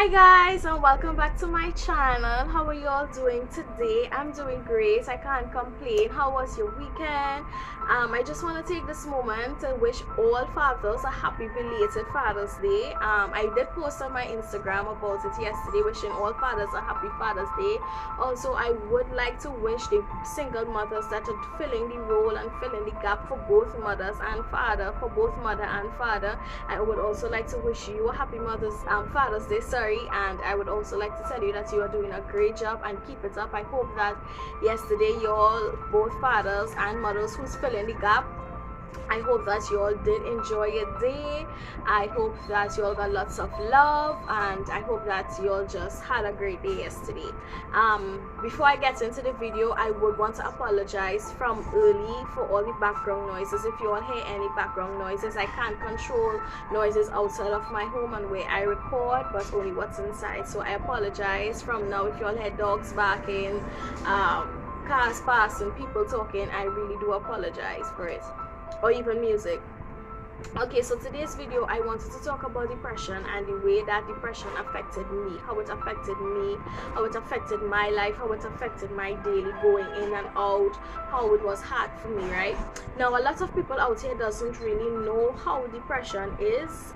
Hi guys, and welcome back to my channel. How are you all doing today? I'm doing great. I can't complain. How was your weekend? I just want to take this moment to wish all fathers a happy belated Father's Day. I did post on my Instagram about it yesterday, wishing all fathers a happy Father's Day. Also, I would like to wish the single mothers that are filling the role and filling the gap for both mothers and father, for both mother and father. I would also like to wish you a happy Father's Day, and I would also like to tell you that you are doing a great job and keep it up. I hope that yesterday you all, both fathers and mothers who's filling the gap, I hope that you all did enjoy your day. I hope that you all got lots of love, and I hope that you all just had a great day yesterday. Before I get into the video, I would want to apologize from early for all the background noises. If you all hear any background noises, I can't control noises outside of my home and where I record, but only what's inside. So I apologize from now if you all hear dogs barking, cars passing, people talking. I really do apologize for it, or even music. Okay, so today's video I wanted to talk about depression and the way that depression affected me, how it affected me, how it affected my life, how it affected my daily going in and out, how it was hard for me, right? Now, a lot of people out here doesn't really know how depression is.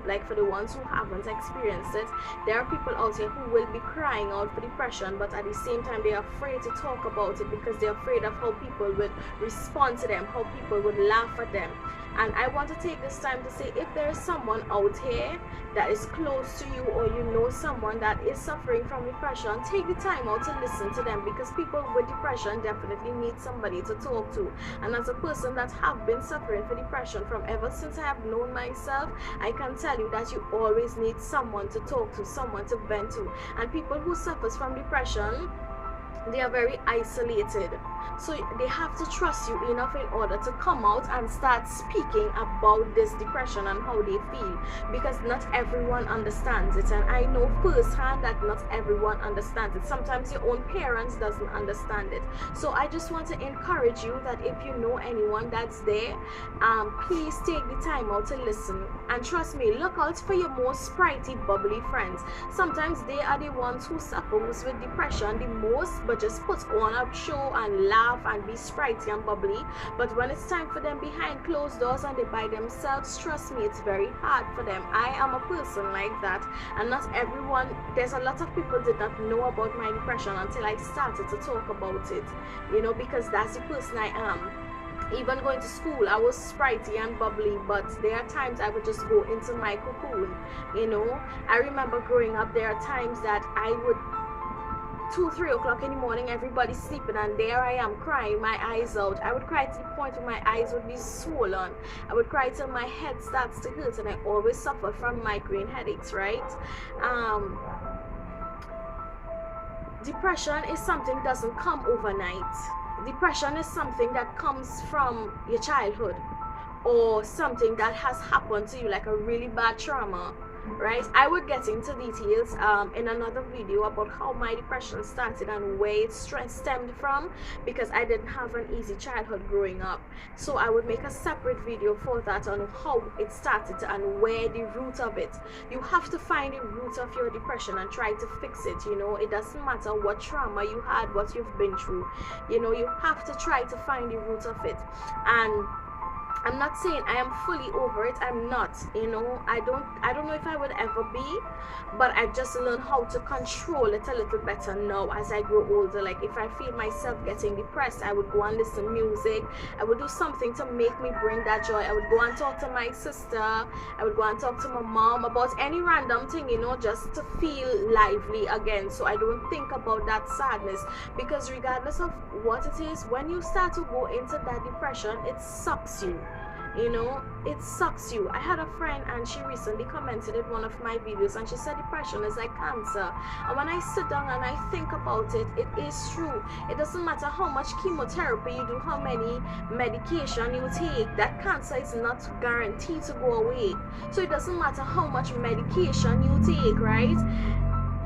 Like for the ones who haven't experienced it, there are people out here who will be crying out for depression, but at the same time they are afraid to talk about it because they're afraid of how people would respond to them, how people would laugh at them. And I want to take this time to say, if there is someone out here that is close to you, or you know someone that is suffering from depression, take the time out to listen to them, because people with depression definitely need somebody to talk to. And as a person that have been suffering for depression from ever since I have known myself, I can tell you that you always need someone to talk to, someone to vent to. And people who suffers from depression, they are very isolated, so they have to trust you enough in order to come out and start speaking about this depression and how they feel, because not everyone understands it. And I know firsthand that not everyone understands it. Sometimes your own parents doesn't understand it. So I just want to encourage you that if you know anyone that's there, please take the time out to listen. And trust me, look out for your most sprightly, bubbly friends. Sometimes they are the ones who suffers with depression the most, but just put on a show and laugh and be sprightly and bubbly. But when it's time for them behind closed doors and they by themselves, trust me, it's very hard for them. I am a person like that, and not everyone, there's a lot of people did not know about my depression until I started to talk about it, you know, because that's the person I am. Even going to school, I was sprightly and bubbly, but there are times I would just go into my cocoon, you know. I remember growing up, there are times that I would 2-3 o'clock in the morning, everybody's sleeping, and there I am crying my eyes out. I would cry to the point where my eyes would be swollen. I would cry till my head starts to hurt, and I always suffer from migraine headaches, right? Depression is something that doesn't come overnight. Depression is something that comes from your childhood, or something that has happened to you, like a really bad trauma, right? I would get into details in another video about how my depression started and where it stemmed from, because I didn't have an easy childhood growing up. So I would make a separate video for that, on how it started and where the root of it. You have to find the root of your depression and try to fix it. You know, it doesn't matter what trauma you had, what you've been through, you know, you have to try to find the root of it. And I'm not saying I am fully over it. I'm not, you know. I don't know if I would ever be, but I've just learned how to control it a little better now as I grow older. Like if I feel myself getting depressed, I would go and listen to music. I would do something to make me bring that joy. I would go and talk to my sister. I would go and talk to my mom about any random thing, you know, just to feel lively again, so I don't think about that sadness. Because regardless of what it is, when you start to go into that depression, it sucks you. You know, it sucks you. I had a friend, and she recently commented in one of my videos, and she said depression is like cancer. And when I sit down and I think about it, it is true. It doesn't matter how much chemotherapy you do, how many medication you take, that cancer is not guaranteed to go away. So it doesn't matter how much medication you take, right?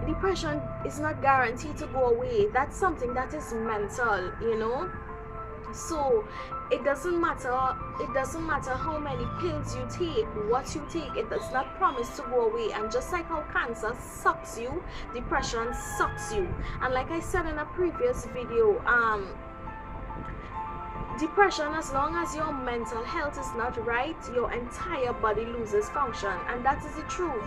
Depression is not guaranteed to go away. That's something that is mental, you know. So it doesn't matter how many pills you take, what you take, it does not promise to go away. And just like how cancer sucks you, depression sucks you. And like I said in a previous video, depression, as long as your mental health is not right, your entire body loses function, and that is the truth.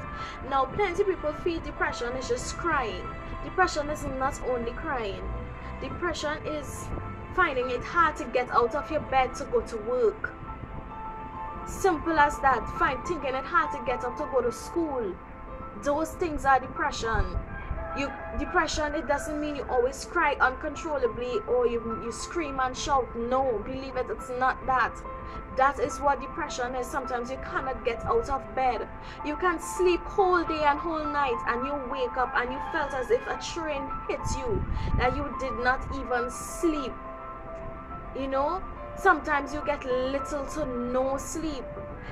Now, plenty of people feel depression is just crying. Depression is not only crying. Depression is finding it hard to get out of your bed to go to work. Simple as that. Thinking it hard to get up to go to school. Those things are depression. Depression, it doesn't mean you always cry uncontrollably or you scream and shout. No, believe it, it's not that. That is what depression is. Sometimes you cannot get out of bed. You can sleep whole day and whole night, and you wake up and you felt as if a train hits you, that you did not even sleep. You know, sometimes you get little to no sleep,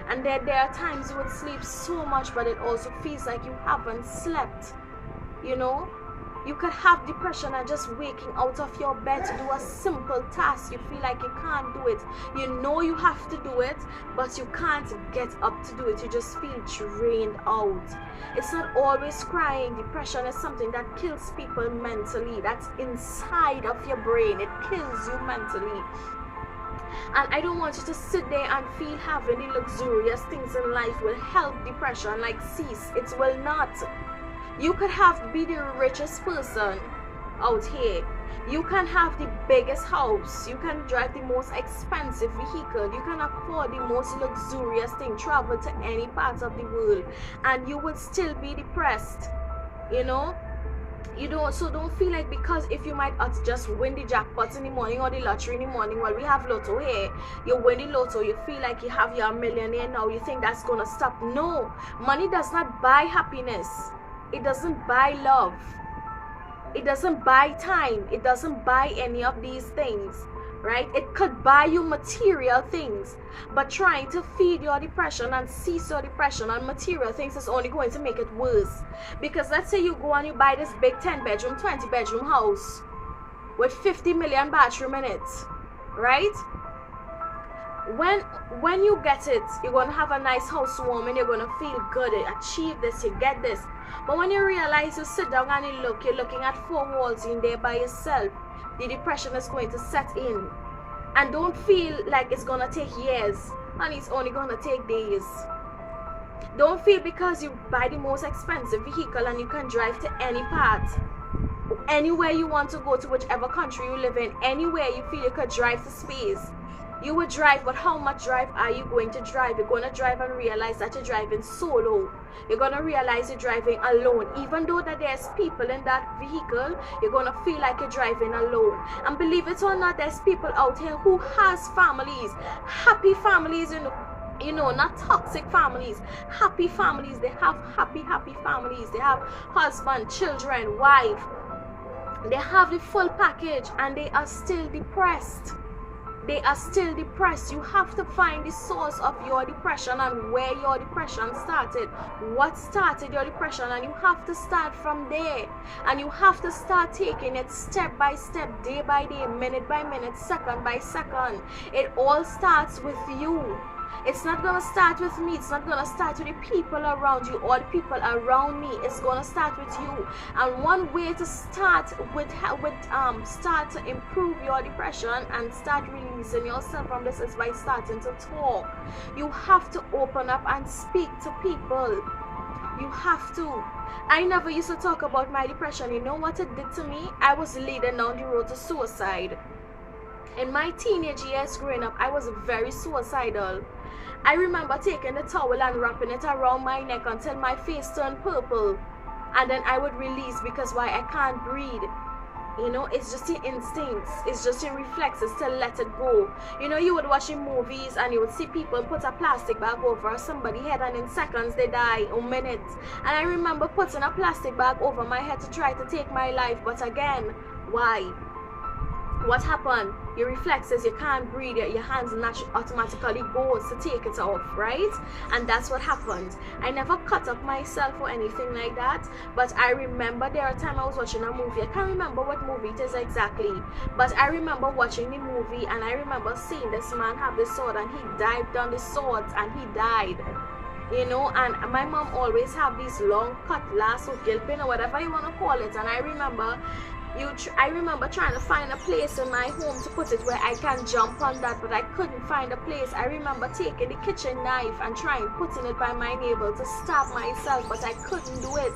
and then there are times you would sleep so much, but it also feels like you haven't slept. You know, you could have depression and just waking out of your bed to do a simple task, you feel like you can't do it. You know you have to do it, but you can't get up to do it. You just feel drained out. It's not always crying. Depression is something that kills people mentally. That's inside of your brain. It kills you mentally. And I don't want you to sit there and feel having the luxurious things in life will help depression like cease. It will not. You could be the richest person out here. You can have the biggest house. You can drive the most expensive vehicle. You can afford the most luxurious thing, travel to any part of the world, and you would still be depressed. You know? So don't feel like because if you might just win the jackpot in the morning or the lottery in the morning, well, we have lotto here, you win the lotto, you feel like you're a millionaire now, you think that's gonna stop. No, money does not buy happiness. It doesn't buy love. It doesn't buy time. It doesn't buy any of these things, right? It could buy you material things, but trying to feed your depression and cease your depression on material things is only going to make it worse. Because let's say you go and you buy this big 10-bedroom, 20-bedroom house with 50 million bathroom in it, right? When you get it, you're going to have a nice housewarming, you're going to feel good, you achieve this, you get this. But when you realize you sit down and you're looking at 4 walls in there by yourself, the depression is going to set in. And don't feel like it's going to take years, and it's only going to take days. Don't feel because you buy the most expensive vehicle and you can drive to any part, anywhere you want to go to, whichever country you live in, anywhere you feel you could drive to space. You would drive, but how much drive are you going to drive? You're going to drive and realize that you're driving solo. You're going to realize you're driving alone. Even though that there's people in that vehicle, you're going to feel like you're driving alone. And believe it or not, there's people out here who has families, happy families, you know, not toxic families, happy families. They have happy families. They have husband, children, wife. They have the full package, and they are still depressed. They are still depressed. You have to find the source of your depression and where your depression started. What started your depression? And you have to start from there. And you have to start taking it step by step, day by day, minute by minute, second by second. It all starts with you. It's not going to start with me. It's not going to start with the people around you or the people around me. It's going to start with you. And one way to start start to improve your depression and start releasing yourself from this is by starting to talk. You have to open up and speak to people. You have to. I never used to talk about my depression. You know what it did to me? I was leading down the road to suicide. In my teenage years growing up, I was very suicidal. I remember taking the towel and wrapping it around my neck until my face turned purple. And then I would release because why? I can't breathe. You know, it's just your instincts. It's just your reflexes to let it go. You know, you would watch in movies and you would see people put a plastic bag over somebody's head and in seconds they die, or minutes. And I remember putting a plastic bag over my head to try to take my life. But again, why? what happened? Your reflexes, you can't breathe, your hands automatically goes to take it off, right? And that's what happened. I never cut up myself or anything like that, but I remember there are times I was watching a movie. I can't remember what movie it is exactly, but I remember watching the movie and I remember seeing this man have the sword and he dived on the swords and he died. You know, and my mom always have these long cutlass or gilpin or whatever you want to call it, and I remember trying to find a place in my home to put it where I can jump on that, but I couldn't find a place. I remember taking the kitchen knife and trying putting it by my navel to stab myself, but I couldn't do it.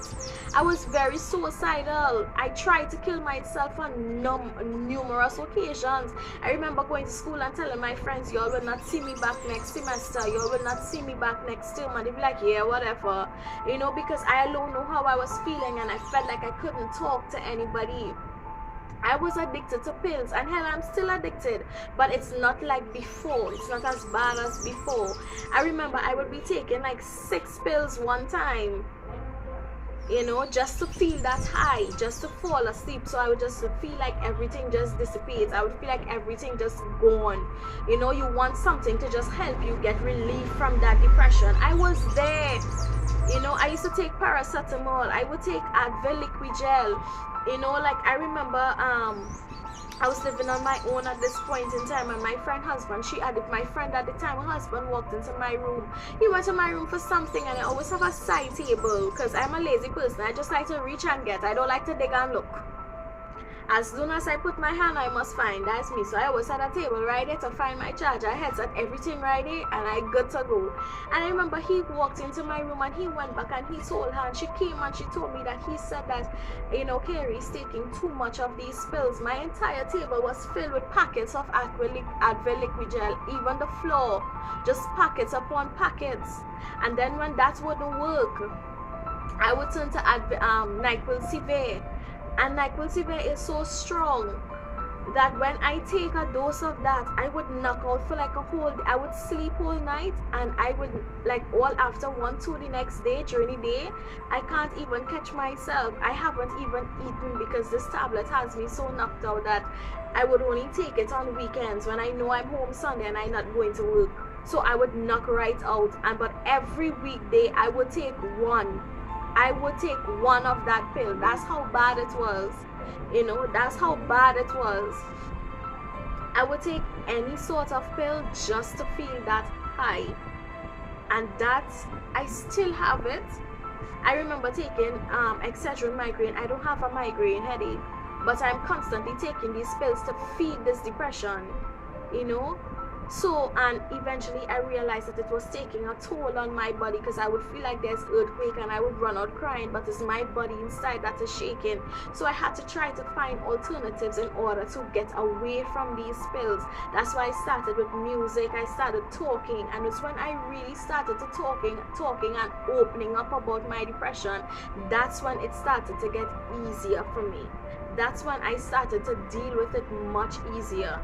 I was very suicidal. I tried to kill myself on numerous occasions. I remember going to school and telling my friends, y'all will not see me back next semester, y'all will not see me back next term, and they'd be like, yeah, whatever, you know, because I alone know how I was feeling and I felt like I couldn't talk to anybody. I was addicted to pills, and hell, I'm still addicted, but it's not like before. It's not as bad as before. I remember I would be taking like 6 pills one time, you know, just to feel that high, just to fall asleep. So I would just feel like everything just dissipates. I would feel like everything just gone. You know, you want something to just help you get relief from that depression. I was there. You know, I used to take paracetamol. I would take Advil liquid gel. You know, like I remember I was living on my own at this point in time, and my friend husband, my friend at the time, her husband walked into my room. He went to my room for something, and I always have a side table because I'm a lazy person. I just like to reach and get. I don't like to dig and look. As soon as I put my hand, I must find. That's me. So I always had a table right there to find my charger, headset, everything right there, and I good to go. And I remember he walked into my room and he went back and he told her, and she came and she told me that he said that, you know, Carrie's taking too much of these pills. My entire table was filled with packets of Advil liquid gel, even the floor, just packets upon packets. And then when that wouldn't work, I would turn to NyQuil Severe. And NyQuil Severe is so strong that when I take a dose of that, I would knock out for like a whole day. I would sleep all night, and I would like all after 1, 2 the next day, during the day, I can't even catch myself. I haven't even eaten because this tablet has me so knocked out that I would only take it on weekends when I know I'm home Sunday and I'm not going to work. So I would knock right out, but every weekday I would take one. I would take one of that pill. That's how bad it was. You know, that's how bad it was. I would take any sort of pill just to feel that high. And that's, I still have it. I remember taking Excedrin migraine. I don't have a migraine headache, but I'm constantly taking these pills to feed this depression, you know. So, and eventually I realized that it was taking a toll on my body, because I would feel like there's earthquake and I would run out crying, but it's my body inside that is shaking. So I had to try to find alternatives in order to get away from these pills. That's why I started with music. I started talking, and it's when I really started to talking and opening up about my depression, that's when it started to get easier for me. That's when I started to deal with it much easier.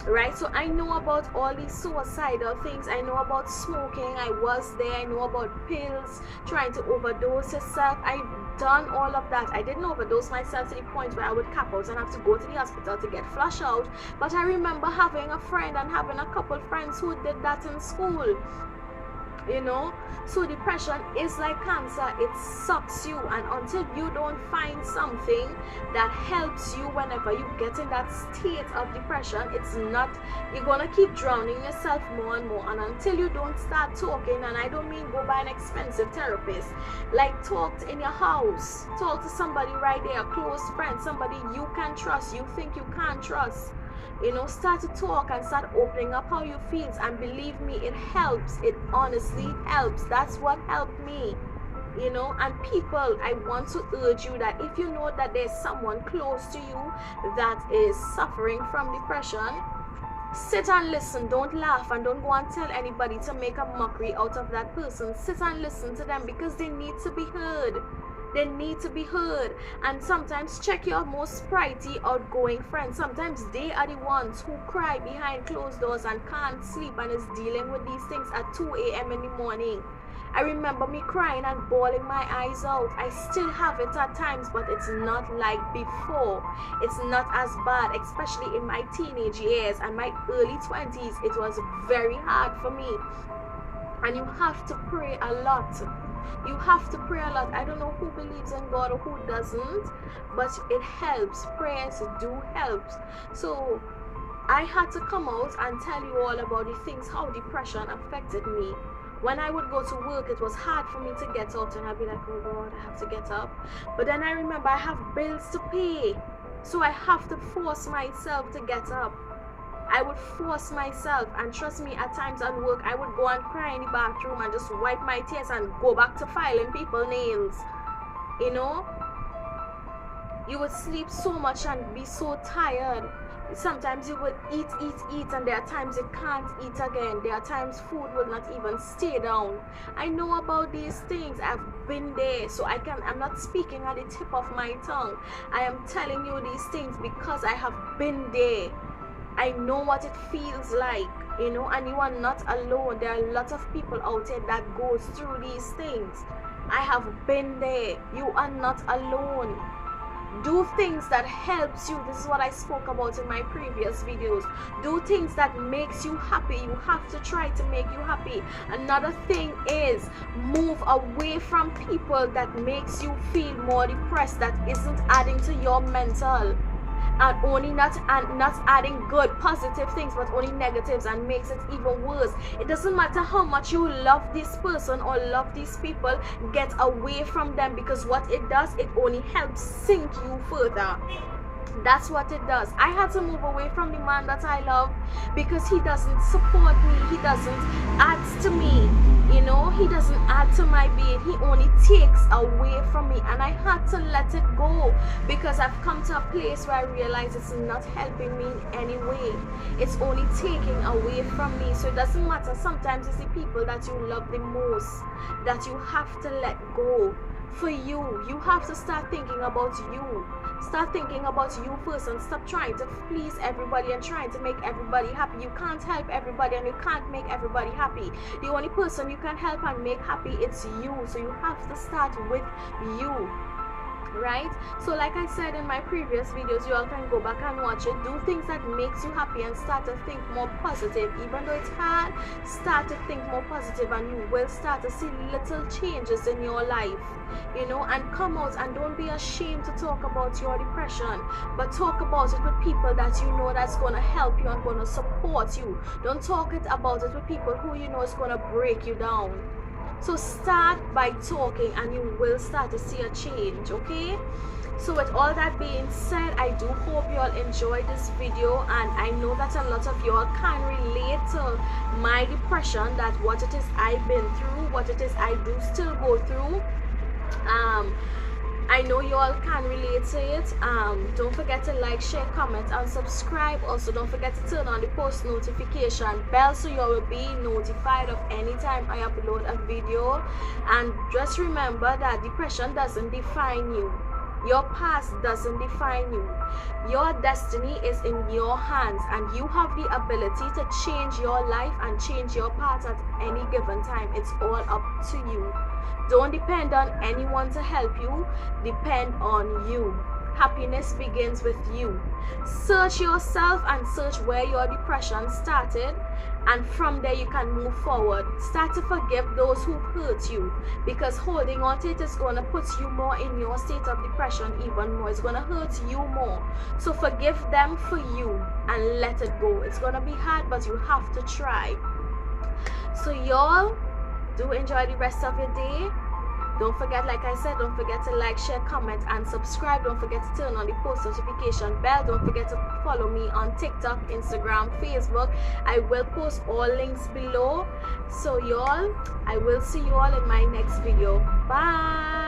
Right, so I know about all these suicidal things. I know about smoking. I was there. I know about pills, trying to overdose yourself. I've done all of that. I didn't overdose myself to the point where I would cap out and have to go to the hospital to get flushed out, but I remember having a friend and having a couple friends who did that in school, you know. So depression is like cancer. It sucks you, and until you don't find something that helps you whenever you get in that state of depression, it's not, you're gonna keep drowning yourself more and more. And until you don't start talking, and I don't mean go by an expensive therapist, like talk in your house, talk to somebody right there, a close friend, somebody you can trust, you think you can't trust. You know, start to talk and start opening up how you feel, and believe me, it helps. It honestly helps. That's what helped me, you know. And people, I want to urge you that if you know that there's someone close to you that is suffering from depression, sit and listen. Don't laugh, and don't go and tell anybody to make a mockery out of that person. Sit and listen to them, because they need to be heard. They need to be heard. And sometimes check your most sprightly, outgoing friends. Sometimes they are the ones who cry behind closed doors and can't sleep and is dealing with these things at 2 a.m. in the morning. I remember me crying and bawling my eyes out. I still have it at times, but it's not like before. It's not as bad, especially in my teenage years and my early 20s. It was very hard for me. And you have to pray a lot. You have to pray a lot. I don't know who believes in God or who doesn't, but it helps. Prayers do help. So I had to come out and tell you all about the things, how depression affected me. When I would go to work, it was hard for me to get out, and I'd be like, oh God, I have to get up. But then I remember I have bills to pay, so I have to force myself to get up. I would force myself, and trust me, at times at work, I would go and cry in the bathroom and just wipe my tears and go back to filing people's nails. You know, you would sleep so much and be so tired. Sometimes you would eat, and there are times you can't eat again. There are times food will not even stay down. I know about these things. I've been there, so I'm not speaking at the tip of my tongue. I am telling you these things because I have been there. I know what it feels like, you know, and you are not alone. There are a lot of people out there that goes through these things. I have been there. You are not alone. Do things that helps you. This is what I spoke about in my previous videos. Do things that makes you happy. You have to try to make you happy. Another thing is move away from people that makes you feel more depressed, that isn't adding to your mental. And only not adding good positive things, but only negatives, and makes it even worse. It doesn't matter how much you love this person or love these people, get away from them, because what it does, it only helps sink you further. That's what it does. I had to move away from the man that I love because he doesn't support me. He doesn't add to me. You know, he doesn't add to my being. He only takes away from me. And I had to let it go because I've come to a place where I realize it's not helping me in any way. It's only taking away from me. So it doesn't matter. Sometimes it's the people that you love the most that you have to let go. For you, you have to start thinking about you. Start thinking about you first and stop trying to please everybody and trying to make everybody happy. You can't help everybody and you can't make everybody happy. The only person you can help and make happy, it's you. So you have to start with you. Right? So like I said in my previous videos, you all can go back and watch it. Do things that makes you happy and start to think more positive. Even though it's hard, start to think more positive and you will start to see little changes in your life. You know, and come out and don't be ashamed to talk about your depression, but talk about it with people that you know that's going to help you and going to support you. Don't talk about it with people who you know is going to break you down. So start by talking and you will start to see a change, okay? So with all that being said, I do hope you all enjoyed this video, and I know that a lot of you all can relate to my depression, that what it is I've been through, what it is I do still go through. I know you all can relate to it. Don't forget to like, share, comment, and subscribe. Also, don't forget to turn on the post notification bell so you will be notified of any time I upload a video. And just remember that depression doesn't define you. Your past doesn't define you. Your destiny is in your hands, and you have the ability to change your life and change your path at any given time. It's all up to you. Don't depend on anyone to help you. Depend on you. Happiness begins with you. Search yourself and search where your depression started, and from there you can move forward. Start to forgive those who hurt you, because holding on to it is going to put you more in your state of depression even more. It's going to hurt you more. So forgive them for you and let it go. It's going to be hard, but you have to try. So y'all, do enjoy the rest of your day. Don't forget, like I said, don't forget to like, share, comment, and subscribe. Don't forget to turn on the post notification bell. Don't forget to follow me on TikTok, Instagram, Facebook. I will post all links below. So y'all, I will see you all in my next video. Bye.